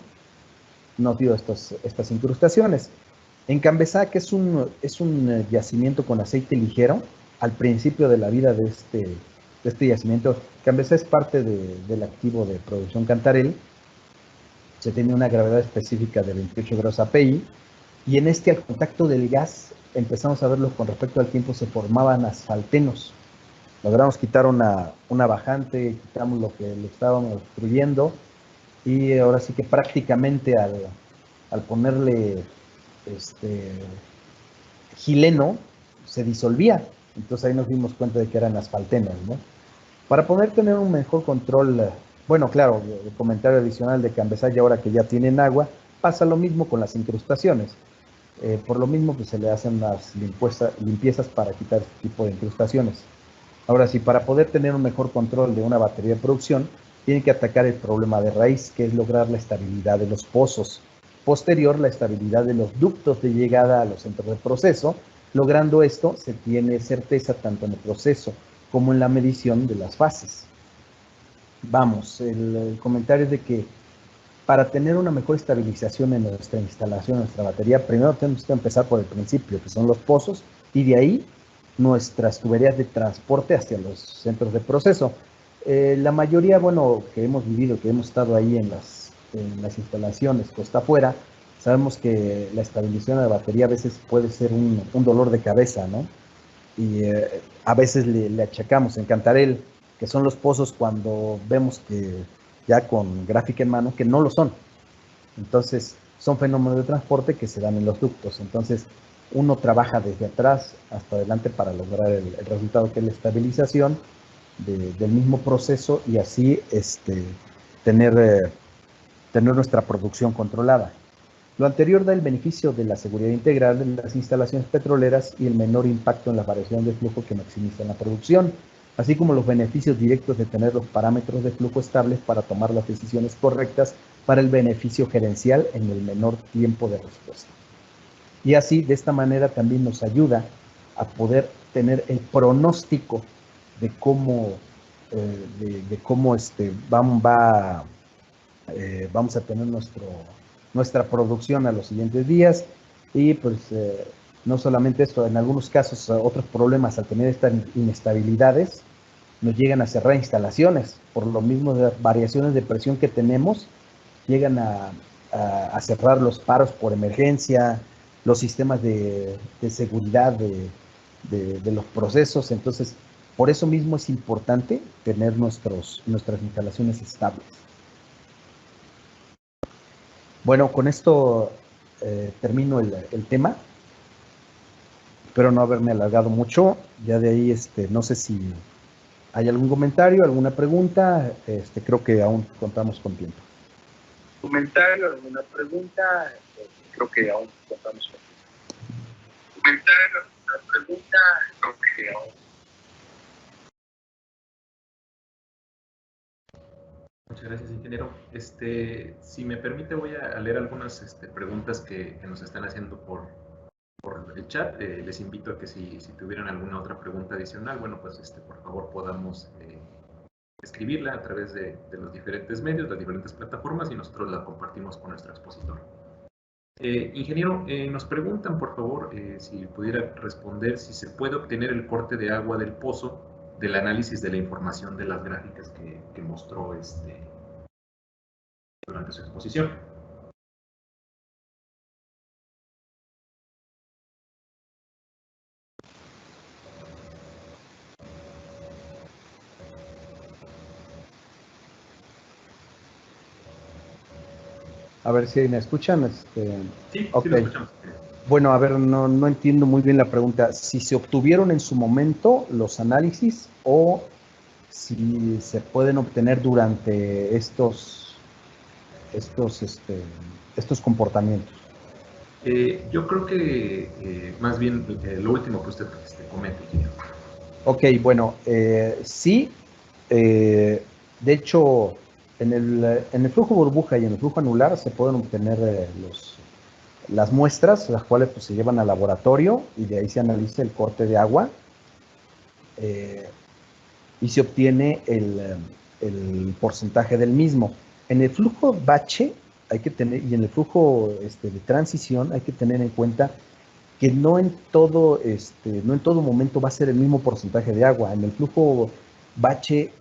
nos dio estas incrustaciones. En Cambezá, que es un yacimiento con aceite ligero, al principio de la vida de este yacimiento, Cambezá es parte del activo de producción Cantarell. Se tiene una gravedad específica de 28 grados API, y al contacto del gas empezamos a verlo con respecto al tiempo, se formaban asfaltenos. Logramos quitar una bajante, quitamos lo que le estábamos obstruyendo, y ahora sí que prácticamente al ponerle gileno se disolvía. Entonces ahí nos dimos cuenta de que eran asfaltenas, ¿no? Para poder tener un mejor control, bueno, claro, el comentario adicional de que Ambesaya, ahora que ya tienen agua, pasa lo mismo con las incrustaciones. Por lo mismo, pues se le hacen las limpiezas para quitar este tipo de incrustaciones. Ahora sí, para poder tener un mejor control de una batería de producción, tiene que atacar el problema de raíz, que es lograr la estabilidad de los pozos. Posterior, la estabilidad de los ductos de llegada a los centros de proceso. Logrando esto, se tiene certeza tanto en el proceso como en la medición de las fases. Vamos, el comentario es de que para tener una mejor estabilización en nuestra instalación, en nuestra batería, primero tenemos que empezar por el principio, que son los pozos, y de ahí nuestras tuberías de transporte hacia los centros de proceso. La mayoría, bueno, que hemos vivido, que hemos estado ahí en las instalaciones costa afuera, sabemos que la estabilización de la batería a veces puede ser un dolor de cabeza, ¿no? Y a veces le achacamos en Cantarell, que son los pozos cuando vemos que ya con gráfica en mano, que no lo son. Entonces, son fenómenos de transporte que se dan en los ductos. Entonces, uno trabaja desde atrás hasta adelante para lograr el resultado que es la estabilización del mismo proceso y así tener nuestra producción controlada. Lo anterior da el beneficio de la seguridad integral de las instalaciones petroleras y el menor impacto en la variación de flujo que maximizan la producción, así como los beneficios directos de tener los parámetros de flujo estables para tomar las decisiones correctas para el beneficio gerencial en el menor tiempo de respuesta. Y así, de esta manera, también nos ayuda a poder tener el pronóstico de cómo, vamos a tener nuestra producción a los siguientes días. Y pues no solamente esto, en algunos casos otros problemas al tener estas inestabilidades nos llegan a cerrar instalaciones por lo mismo de las variaciones de presión que tenemos, llegan a cerrar los paros por emergencia, los sistemas de seguridad de los procesos. Entonces, por eso mismo es importante tener nuestras instalaciones estables. Bueno, con esto termino el tema. Espero no haberme alargado mucho. Ya de ahí, no sé si hay algún comentario, alguna pregunta. Creo que aún contamos con tiempo. ¿Comentario, alguna pregunta? Creo que aún contamos con tiempo. ¿Comentario, alguna pregunta? Creo que aún. Muchas gracias, ingeniero. Si me permite, voy a leer algunas preguntas que nos están haciendo por el chat. Les invito a que si tuvieran alguna otra pregunta adicional, bueno, pues por favor podamos escribirla a través de los diferentes medios, las diferentes plataformas, y nosotros la compartimos con nuestro expositor. Ingeniero, nos preguntan, por favor, si pudiera responder si se puede obtener el corte de agua del pozo del análisis de la información de las gráficas que mostró durante su exposición. A ver si me escuchan. Sí, okay. Sí lo escuchamos. Bueno, a ver, no entiendo muy bien la pregunta. Si se obtuvieron en su momento los análisis o si se pueden obtener durante estos comportamientos. Yo creo que más bien lo último que usted comente, ingeniero. Ok, bueno, sí. De hecho, en el flujo burbuja y en el flujo anular se pueden obtener las muestras, las cuales pues, se llevan al laboratorio y de ahí se analiza el corte de agua y se obtiene el porcentaje del mismo. En el flujo bache hay que tener, y en el flujo de transición hay que tener en cuenta que no en todo momento va a ser el mismo porcentaje de agua. En el flujo bache,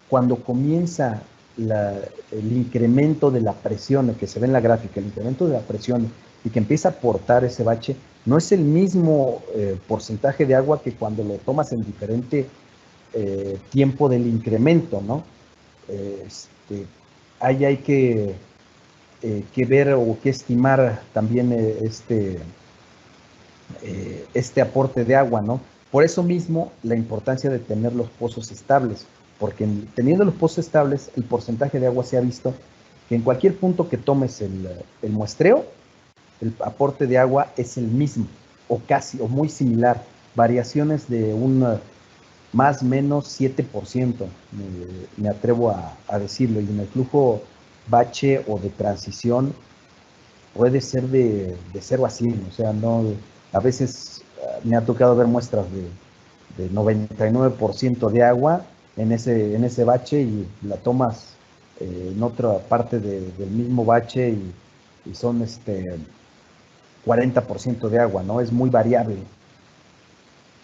cuando comienza el incremento de la presión que se ve en la gráfica, el incremento de la presión y que empieza a aportar ese bache, no es el mismo porcentaje de agua que cuando lo tomas en diferente tiempo del incremento, ¿no? Ahí hay que ver o que estimar también este aporte de agua, ¿no? Por eso mismo la importancia de tener los pozos estables, porque teniendo los pozos estables, el porcentaje de agua se ha visto que en cualquier punto que tomes el muestreo, el aporte de agua es el mismo, o casi, o muy similar, variaciones de un más o menos 7%, me atrevo a decirlo, y en el flujo bache o de transición puede ser de 0 a 100, o sea, no, a veces me ha tocado ver muestras de 99% de agua en ese bache y la tomas en otra parte del mismo bache y son 40% de agua, ¿no? Es muy variable.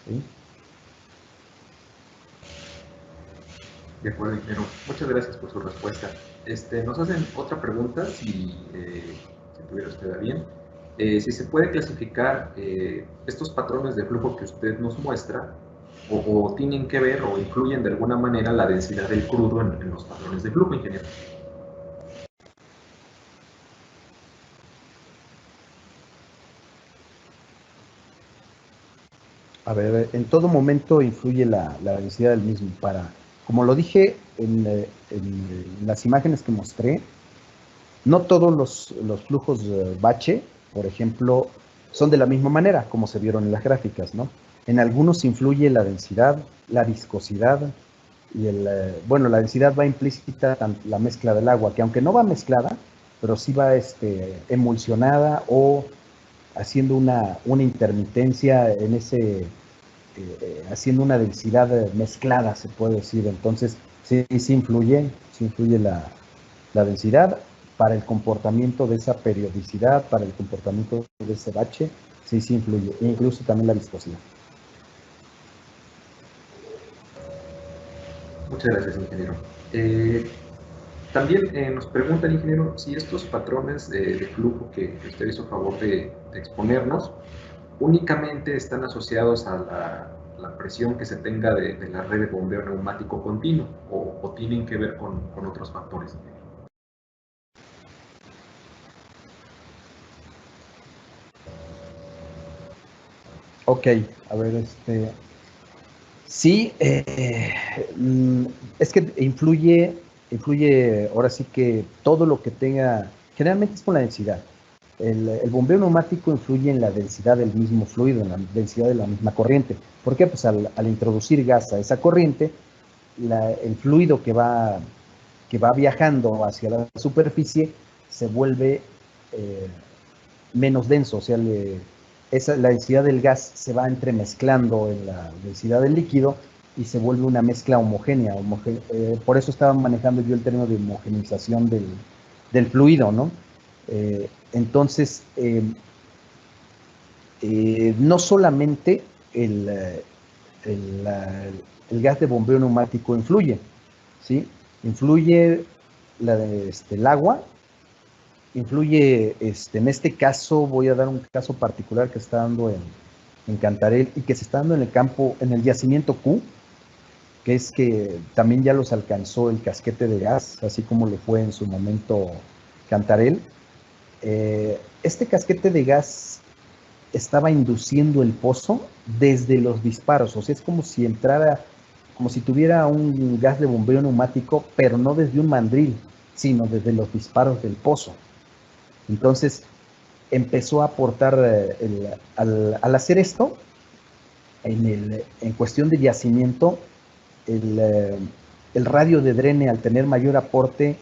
¿Sí? De acuerdo, ingeniero. Muchas gracias por su respuesta. Nos hacen otra pregunta, si tuviera usted a bien. Si se puede clasificar estos patrones de flujo que usted nos muestra, o tienen que ver o influyen de alguna manera la densidad del crudo en los patrones de flujo, ingeniero. A ver, en todo momento influye la densidad del mismo. Como lo dije en las imágenes que mostré, no todos los flujos bache, por ejemplo, son de la misma manera, como se vieron en las gráficas, ¿no? En algunos influye la densidad, la viscosidad, y bueno, la densidad va implícita la mezcla del agua, que aunque no va mezclada, pero sí va emulsionada o haciendo una intermitencia en haciendo una densidad mezclada, se puede decir. Entonces, sí influye la densidad para el comportamiento de esa periodicidad, para el comportamiento de ese bache, sí influye, e incluso también la viscosidad. Muchas gracias, ingeniero. También nos pregunta el ingeniero si estos patrones de flujo que usted hizo favor de exponernos únicamente están asociados a la presión que se tenga de la red de bombeo neumático continuo o tienen que ver con otros factores. Ok, a ver, sí, es que influye, ahora sí que todo lo que tenga, generalmente es con la densidad. El bombeo neumático influye en la densidad del mismo fluido, en la densidad de la misma corriente. ¿Por qué? Pues al introducir gas a esa corriente, el fluido que va viajando hacia la superficie se vuelve menos denso, o sea, la densidad del gas se va entremezclando en la densidad del líquido y se vuelve una mezcla homogénea. Por eso estaba manejando yo el término de homogeneización del fluido, ¿no? Entonces, no solamente el gas de bombeo neumático influye, ¿sí? Influye el agua, influye, en este caso voy a dar un caso particular que está dando en Cantarell y que se está dando en el campo, en el yacimiento Q, que es que también ya los alcanzó el casquete de gas, así como le fue en su momento Cantarell. Este casquete de gas estaba induciendo el pozo desde los disparos, o sea, es como si entrara, como si tuviera un gas de bombeo neumático, pero no desde un mandril, sino desde los disparos del pozo. Entonces, empezó a aportar, al hacer esto, en cuestión de yacimiento, el radio de drene, al tener mayor aporte,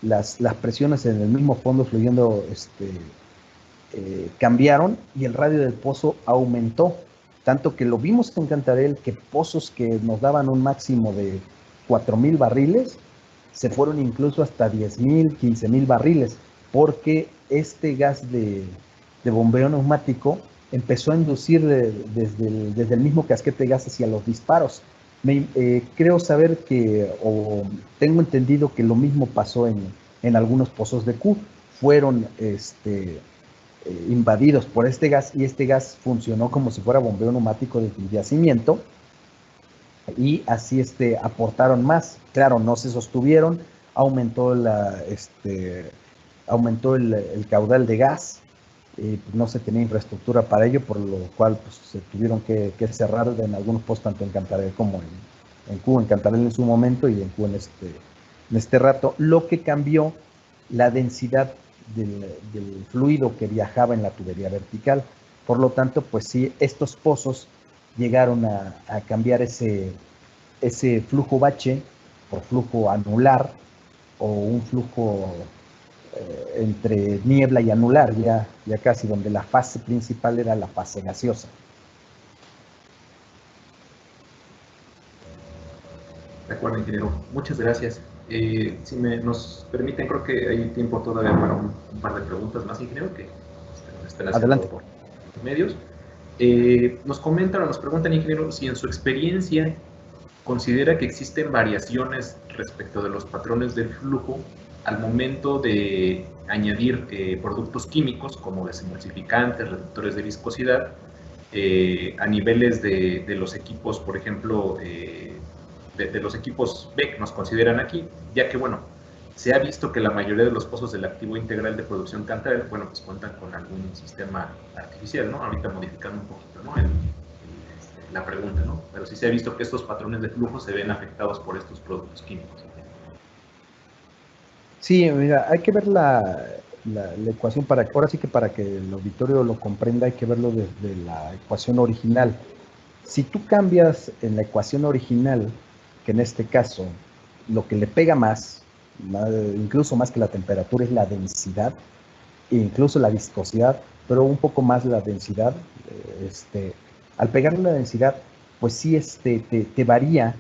las presiones en el mismo fondo fluyendo cambiaron y el radio del pozo aumentó, tanto que lo vimos en Cantarell, que pozos que nos daban un máximo de 4,000 barriles, se fueron incluso hasta 10,000, 15,000 barriles, porque este gas de bombeo neumático empezó a inducir desde el mismo casquete de gas hacia los disparos. Creo saber o tengo entendido que lo mismo pasó en algunos pozos de Q. Fueron invadidos por este gas y este gas funcionó como si fuera bombeo neumático de yacimiento y así aportaron más. Claro, no se sostuvieron, aumentó el caudal de gas no se tenía infraestructura para ello, por lo cual pues, se tuvieron que cerrar en algunos postos, tanto en Cantarell como en Cuba, en Cantarell en su momento y en Cuba en este rato, lo que cambió la densidad del fluido que viajaba en la tubería vertical. Por lo tanto, pues sí, estos pozos llegaron a cambiar ese flujo bache por flujo anular o un flujo entre niebla y anular, ya casi donde la fase principal era la fase gaseosa. De acuerdo, ingeniero. Muchas gracias. Si nos permiten, creo que hay tiempo todavía para un par de preguntas más, ingeniero, que nos están haciendo Adelante. por los medios. Nos comentan o nos preguntan, ingeniero, si en su experiencia considera que existen variaciones respecto de los patrones del flujo al momento de añadir productos químicos como desemulsificantes, reductores de viscosidad, a niveles de los equipos, por ejemplo, de los equipos BEC nos consideran aquí, ya que, bueno, se ha visto que la mayoría de los pozos del activo integral de producción Cantarell, bueno, pues cuentan con algún sistema artificial, ¿no? Ahorita modificando un poquito, ¿no? La pregunta, ¿no? Pero sí se ha visto que estos patrones de flujo se ven afectados por estos productos químicos. Sí, mira, hay que ver la ecuación ahora sí que para que el auditorio lo comprenda hay que verlo desde la ecuación original. Si tú cambias en la ecuación original, que en este caso lo que le pega más, incluso más que la temperatura, es la densidad, e incluso la viscosidad, pero un poco más la densidad, al pegarle la densidad, pues sí te varía,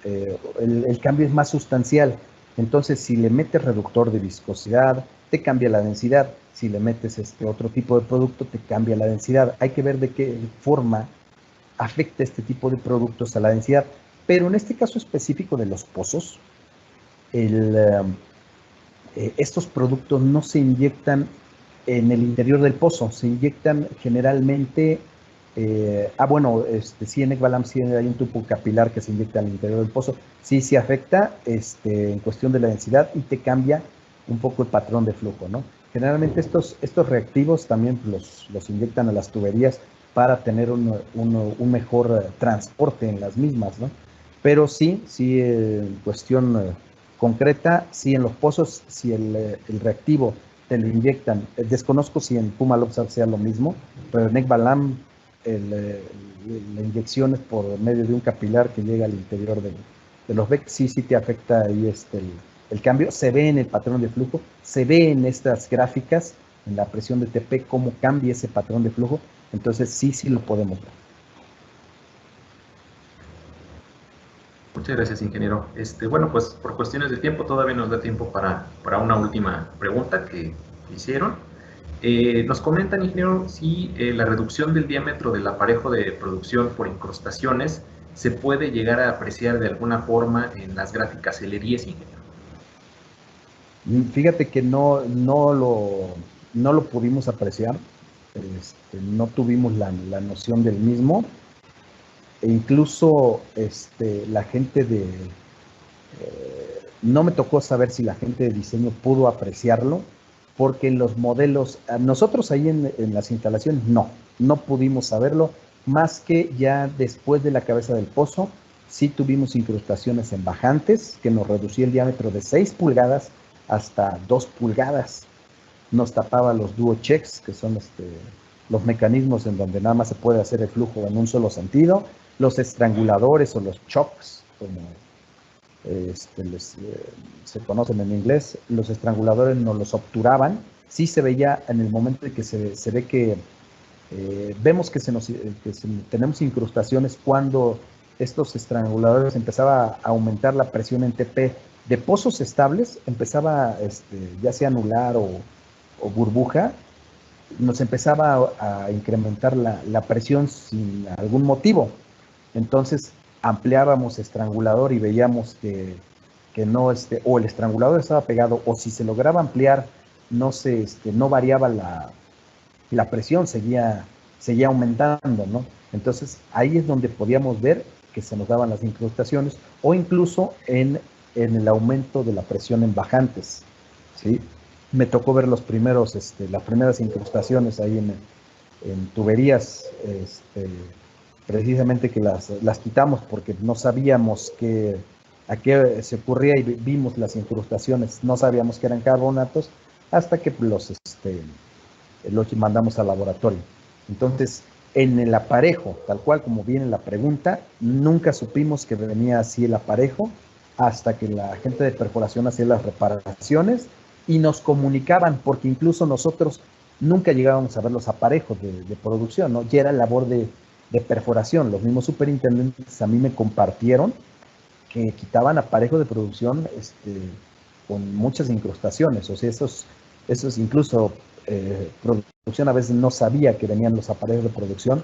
el cambio es más sustancial. Entonces, si le metes reductor de viscosidad, te cambia la densidad. Si le metes otro tipo de producto, te cambia la densidad. Hay que ver de qué forma afecta este tipo de productos a la densidad. Pero en este caso específico de los pozos, estos productos no se inyectan en el interior del pozo, se inyectan generalmente, sí, en Ekbalam sí hay un tubo capilar que se inyecta al interior del pozo, sí afecta en cuestión de la densidad y te cambia un poco el patrón de flujo, ¿no? Generalmente estos reactivos también los inyectan a las tuberías para tener un mejor transporte en las mismas, ¿no? Pero sí, en cuestión concreta, sí en los pozos, si el reactivo te lo inyectan, desconozco si en Puma Lobsang sea lo mismo, pero en Ekbalam la inyección es por medio de un capilar que llega al interior de los BEC, sí te afecta ahí el cambio, se ve en el patrón de flujo, se ve en estas gráficas, en la presión de TP, cómo cambia ese patrón de flujo, entonces sí lo podemos ver. Muchas gracias, ingeniero. Bueno, pues por cuestiones de tiempo todavía nos da tiempo para una última pregunta que hicieron. Nos comentan, ingeniero, si la reducción del diámetro del aparejo de producción por incrustaciones se puede llegar a apreciar de alguna forma en las gráficas L10, ingeniero. Fíjate que no lo pudimos apreciar, no tuvimos la noción del mismo. E incluso la gente no me tocó saber si la gente de diseño pudo apreciarlo, porque los modelos, nosotros ahí en las instalaciones no pudimos saberlo, más que ya después de la cabeza del pozo, sí tuvimos incrustaciones en bajantes, que nos reducía el diámetro de 6 pulgadas hasta 2 pulgadas. Nos tapaba los duo-checks, que son los mecanismos en donde nada más se puede hacer el flujo en un solo sentido, los estranguladores o los chocks, como se conocen en inglés, los estranguladores nos los obturaban. Sí se veía en el momento en que se ve que vemos que tenemos incrustaciones cuando estos estranguladores empezaba a aumentar la presión en TP de pozos estables, empezaba ya sea anular o burbuja, nos empezaba a incrementar la presión sin algún motivo. Entonces ampliábamos estrangulador y veíamos que no, o el estrangulador estaba pegado, o si se lograba ampliar, no variaba la presión, seguía aumentando, ¿no? Entonces ahí es donde podíamos ver que se nos daban las incrustaciones, o incluso en el aumento de la presión en bajantes, ¿sí? me tocó ver las primeras incrustaciones ahí en tuberías, precisamente que las quitamos porque no sabíamos a qué se ocurría y vimos las incrustaciones, no sabíamos que eran carbonatos hasta que los mandamos al laboratorio. Entonces, en el aparejo, tal cual como viene la pregunta, nunca supimos que venía así el aparejo hasta que la gente de perforación hacía las reparaciones y nos comunicaban, porque incluso nosotros nunca llegábamos a ver los aparejos de producción, ¿no? Ya era labor de perforación. Los mismos superintendentes a mí me compartieron que quitaban aparejos de producción con muchas incrustaciones. O sea, esos incluso producción a veces no sabía que venían los aparejos de producción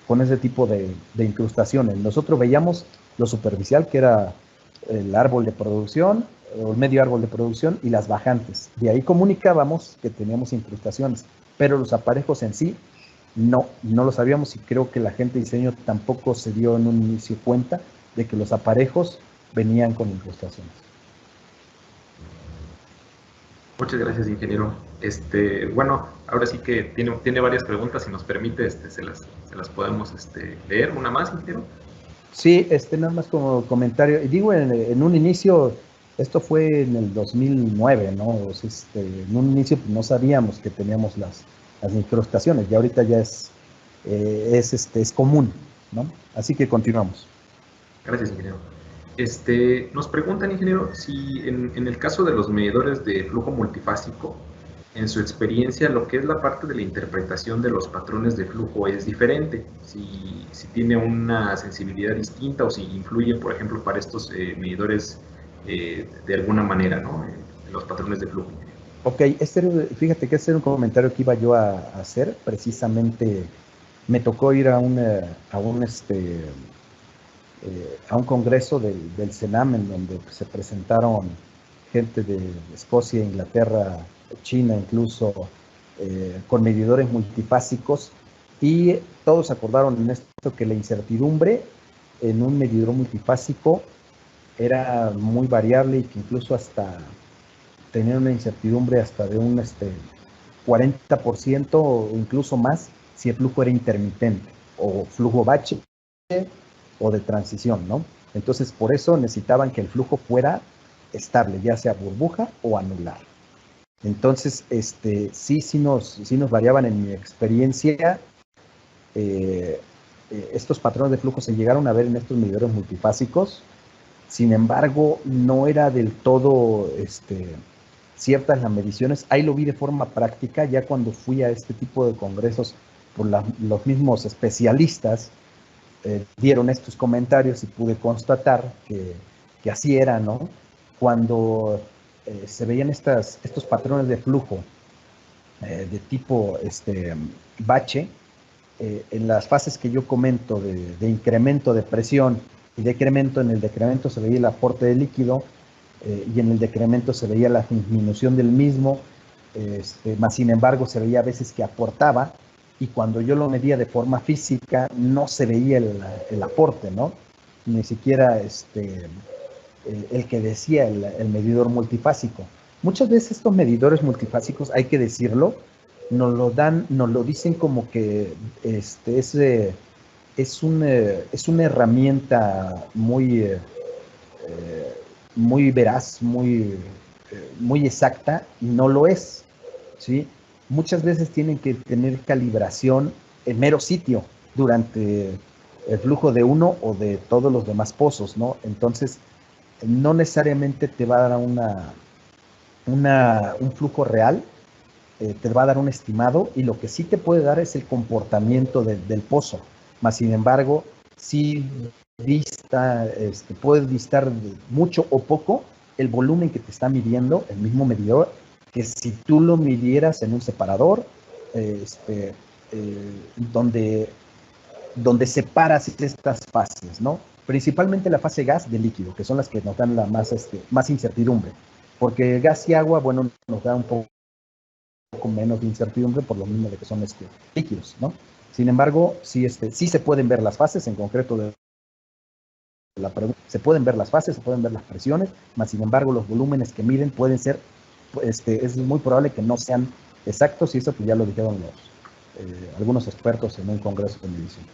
con ese tipo de incrustaciones. Nosotros veíamos lo superficial, que era el árbol de producción, o el medio árbol de producción, y las bajantes. De ahí comunicábamos que teníamos incrustaciones, pero los aparejos en sí no lo sabíamos, y creo que la gente de diseño tampoco se dio en un inicio cuenta de que los aparejos venían con incrustaciones. Muchas gracias, ingeniero. Bueno, ahora sí que tiene varias preguntas, si nos permite, se las podemos leer. ¿Una más, ingeniero? Sí, nada más como comentario. Y digo, en un inicio, esto fue en el 2009, ¿no? O sea, en un inicio pues, no sabíamos que teníamos las incrustaciones, y ahorita ya es común, ¿no? Así que continuamos. Gracias, ingeniero. Nos preguntan, ingeniero, si en el caso de los medidores de flujo multifásico, en su experiencia, lo que es la parte de la interpretación de los patrones de flujo es diferente, si tiene una sensibilidad distinta o si influyen, por ejemplo, para estos medidores de alguna manera, ¿no? En los patrones de flujo. Ok, fíjate que este era un comentario que iba yo a hacer. Precisamente me tocó ir a un congreso del CENAM, en donde se presentaron gente de Escocia, Inglaterra, China, incluso con medidores multifásicos, y todos acordaron en esto que la incertidumbre en un medidor multifásico era muy variable, y que incluso hasta tenía una incertidumbre hasta de un 40% o incluso más si el flujo era intermitente o flujo bache o de transición, ¿no? Entonces, por eso necesitaban que el flujo fuera estable, ya sea burbuja o anular. Entonces, sí nos variaban. En mi experiencia, estos patrones de flujo se llegaron a ver en estos medidores multifásicos. Sin embargo, no era del todo ciertas las mediciones. Ahí lo vi de forma práctica, ya cuando fui a este tipo de congresos, por los mismos especialistas dieron estos comentarios, y pude constatar que así era, ¿no? Cuando se veían estos patrones de flujo de tipo bache, en las fases que yo comento de incremento de presión y decremento, en el decremento se veía el aporte de líquido, y en el decremento se veía la disminución del mismo, más sin embargo se veía a veces que aportaba, y cuando yo lo medía de forma física no se veía el aporte, ¿no? Ni siquiera el que decía el medidor multifásico. Muchas veces estos medidores multifásicos, hay que decirlo, nos lo dicen como que es una herramienta muy veraz, muy exacta, y no lo es, ¿sí? Muchas veces tienen que tener calibración en mero sitio durante el flujo de uno o de todos los demás pozos, ¿no? Entonces, no necesariamente te va a dar un flujo real, te va a dar un estimado, y lo que sí te puede dar es el comportamiento del pozo. Más sin embargo, sí puedes distar mucho o poco el volumen que te está midiendo el mismo medidor, que si tú lo midieras en un separador, donde separas estas fases, ¿no? Principalmente la fase gas de líquido, que son las que nos dan la más incertidumbre, porque gas y agua, bueno, nos da un poco menos de incertidumbre por lo mismo de que son líquidos, ¿no? Sin embargo, sí se pueden ver las fases, en concreto de la pregunta, se pueden ver las fases, se pueden ver las presiones, más sin embargo los volúmenes que miden pueden ser es muy probable que no sean exactos, y eso pues ya lo dijeron algunos expertos en un congreso de medicina.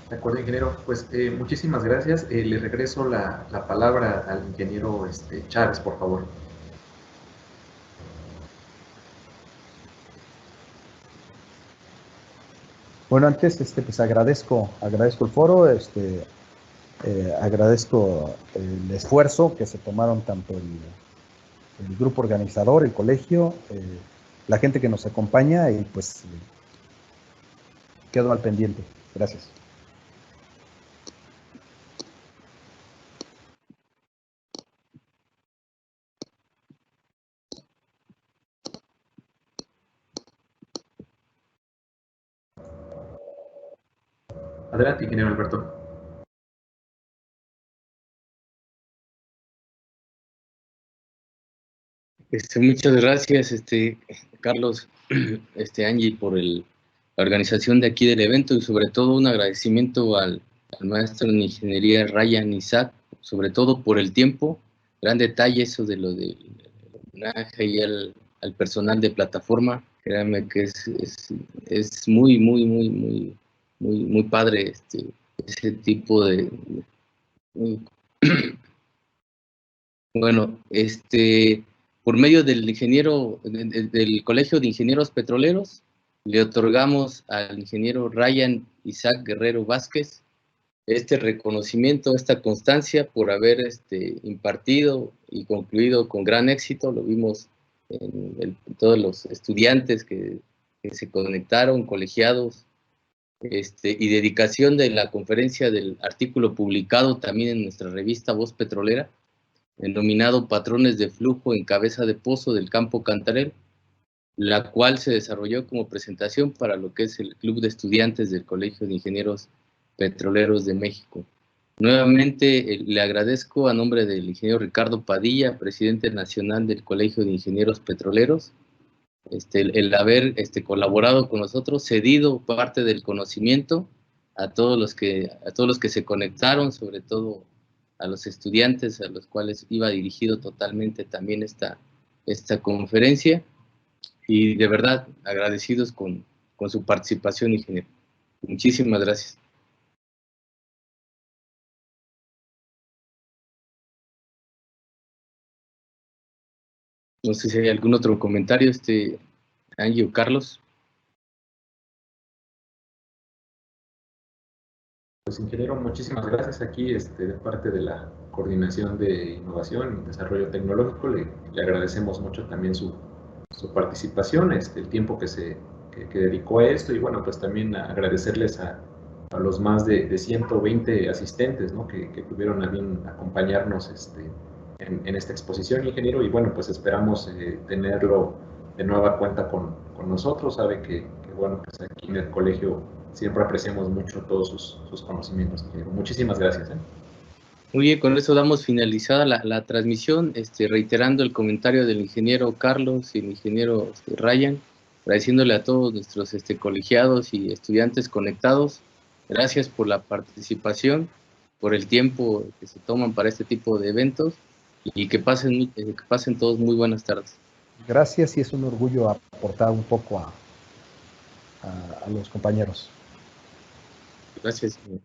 De acuerdo, ingeniero. Pues muchísimas gracias. Le regreso la palabra al ingeniero Chávez, por favor. Bueno, antes pues agradezco el foro, agradezco el esfuerzo que se tomaron tanto el grupo organizador, el colegio, la gente que nos acompaña, y pues quedo al pendiente. Gracias. Adelante, ingeniero Alberto. Muchas gracias, Carlos, Angie, por la organización de aquí del evento, y sobre todo un agradecimiento al maestro en ingeniería Ryan Isaac, sobre todo por el tiempo, gran detalle eso de lo del homenaje y al personal de plataforma. Créanme que es muy padre ese tipo de bueno, por medio del del Colegio de Ingenieros Petroleros, le otorgamos al ingeniero Ryan Isaac Guerrero Vázquez este reconocimiento, esta constancia por haber impartido y concluido con gran éxito. Lo vimos en todos los estudiantes que se conectaron, colegiados, y dedicación de la conferencia del artículo publicado también en nuestra revista Voz Petrolera, denominado Patrones de Flujo en Cabeza de Pozo del Campo Cantarell, la cual se desarrolló como presentación para lo que es el Club de Estudiantes del Colegio de Ingenieros Petroleros de México. Nuevamente le agradezco a nombre del ingeniero Ricardo Padilla, presidente nacional del Colegio de Ingenieros Petroleros, el haber colaborado con nosotros, cedido parte del conocimiento a todos los que se conectaron, sobre todo a los estudiantes a los cuales iba dirigido totalmente también esta conferencia, y de verdad agradecidos con su participación, ingeniero. Muchísimas gracias. No sé si hay algún otro comentario, Angie o Carlos. Pues, ingeniero, muchísimas gracias. Aquí, de parte de la Coordinación de Innovación y Desarrollo Tecnológico, le agradecemos mucho también su participación, el tiempo que dedicó a esto, y bueno, pues también agradecerles a los más de 120 asistentes, ¿no?, que tuvieron a bien acompañarnos en esta exposición, ingeniero, y bueno, pues esperamos tenerlo de nueva cuenta con nosotros. Sabe que bueno, pues aquí en el colegio siempre apreciamos mucho todos sus conocimientos, ingeniero. Muchísimas gracias. Muy bien, con eso damos finalizada la transmisión, reiterando el comentario del ingeniero Carlos y el ingeniero Ryan, agradeciéndole a todos nuestros colegiados y estudiantes conectados. Gracias por la participación, por el tiempo que se toman para este tipo de eventos, y que pasen todos muy buenas tardes. Gracias, y es un orgullo aportar un poco a los compañeros. Gracias, señor.